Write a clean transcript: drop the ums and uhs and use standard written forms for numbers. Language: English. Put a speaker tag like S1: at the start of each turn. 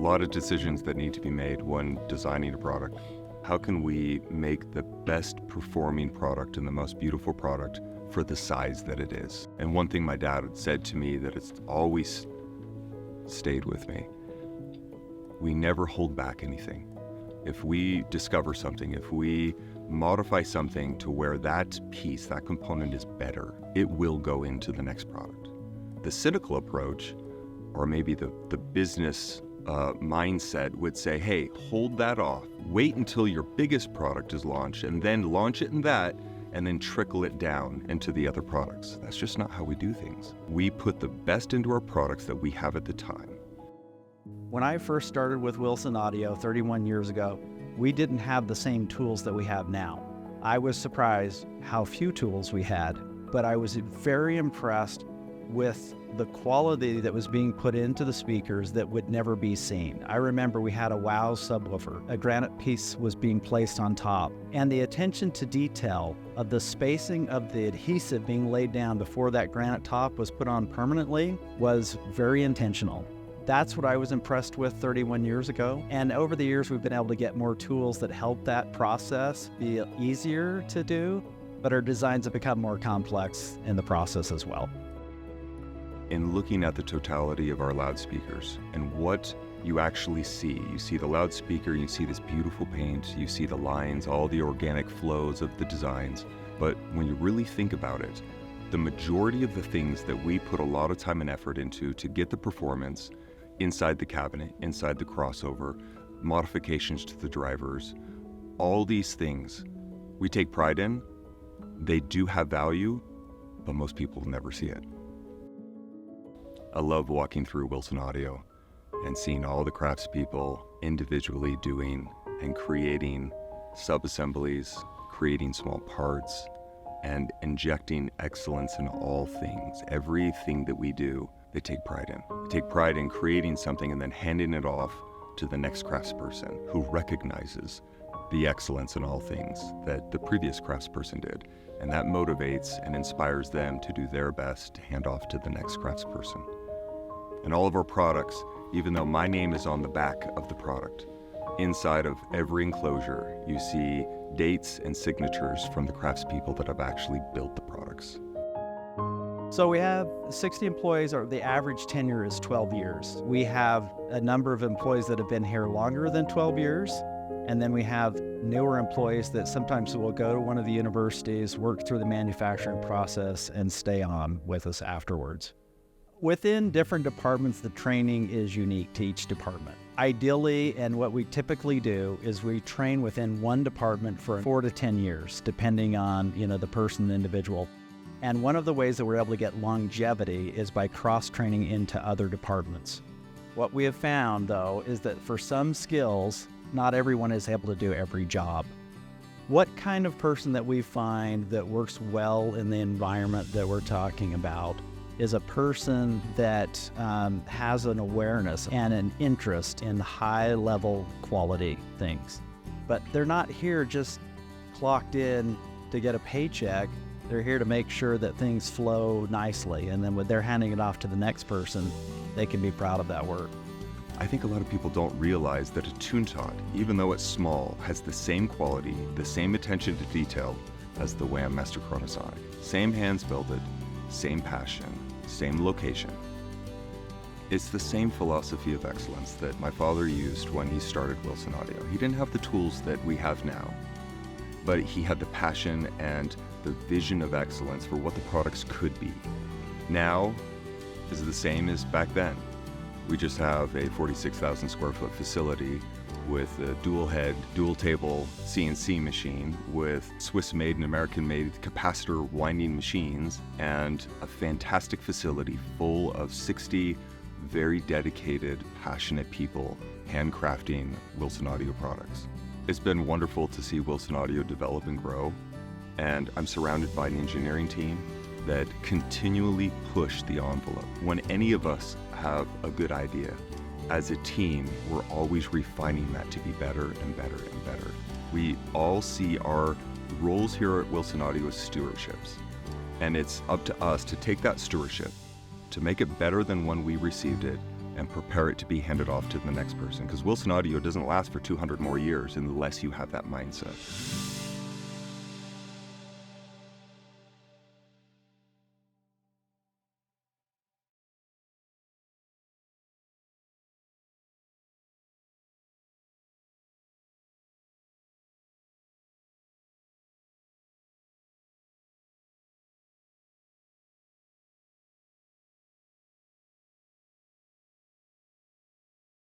S1: lot of decisions that need to be made when designing a product. How can we make the best performing product and the most beautiful product for the size that it is? And one thing my dad had said to me that it's always stayed with me: we never hold back anything. If we discover something, if we modify something to where that piece, that component is better, it will go into the next product. The cynical approach, or maybe the business mindset, would say, hey, hold that off. Wait until your biggest product is launched and then launch it in that, and then trickle it down into the other products. That's just not how we do things. We put the best into our products that we have at the time.
S2: When I first started with Wilson Audio 31 years ago, we didn't have the same tools that we have now. I was surprised how few tools we had, but I was very impressed with the quality that was being put into the speakers that would never be seen. I remember we had a WOW subwoofer. A granite piece was being placed on top, and the attention to detail of the spacing of the adhesive being laid down before that granite top was put on permanently was very intentional. That's what I was impressed with 31 years ago. And over the years, we've been able to get more tools that help that process be easier to do, but our designs have become more complex in the process as well.
S1: In looking at the totality of our loudspeakers and what you actually you see the loudspeaker, you see this beautiful paint, you see the lines, all the organic flows of the designs. But when you really think about it, the majority of the things that we put a lot of time and effort into to get the performance inside the cabinet, inside the crossover, modifications to the drivers, all these things we take pride in. They do have value, but most people never see it. I love walking through Wilson Audio and seeing all the craftspeople individually doing and creating sub-assemblies, creating small parts, and injecting excellence in all things. Everything that we do, they take pride in. They take pride in creating something and then handing it off to the next craftsperson who recognizes the excellence in all things that the previous craftsperson did. And that motivates and inspires them to do their best to hand off to the next craftsperson. And all of our products, even though my name is on the back of the product, inside of every enclosure, you see dates and signatures from the craftspeople that have actually built the products.
S2: So we have 60 employees, or the average tenure is 12 years. We have a number of employees that have been here longer than 12 years. And then we have newer employees that sometimes will go to one of the universities, work through the manufacturing process, and stay on with us afterwards. Within different departments, the training is unique to each department. Ideally, and what we typically do, is we train within one department for 4 to 10 years, depending on the person, the individual. And one of the ways that we're able to get longevity is by cross-training into other departments. What we have found, though, is that for some skills, not everyone is able to do every job. What kind of person that we find that works well in the environment that we're talking about is a person that has an awareness and an interest in high-level quality things. But they're not here just clocked in to get a paycheck. They're here to make sure that things flow nicely, and then when they're handing it off to the next person, they can be proud of that work.
S1: I think a lot of people don't realize that a tune tot, even though it's small, has the same quality, the same attention to detail as the Wham Master Chronosonic. Same hands builded, same passion, same location. It's the same philosophy of excellence that my father used when he started Wilson Audio. He didn't have the tools that we have now, but he had the passion and the vision of excellence for what the products could be. Now is the same as back then. We just have a 46,000 square foot facility with a dual head, dual table CNC machine with Swiss-made and American-made capacitor winding machines, and a fantastic facility full of 60 very dedicated, passionate people handcrafting Wilson Audio products. It's been wonderful to see Wilson Audio develop and grow, and I'm surrounded by an engineering team that continually push the envelope. When any of us have a good idea, as a team, we're always refining that to be better and better and better. We all see our roles here at Wilson Audio as stewardships, and it's up to us to take that stewardship, to make it better than when we received it, and prepare it to be handed off to the next person. Because Wilson Audio doesn't last for 200 more years unless you have that mindset.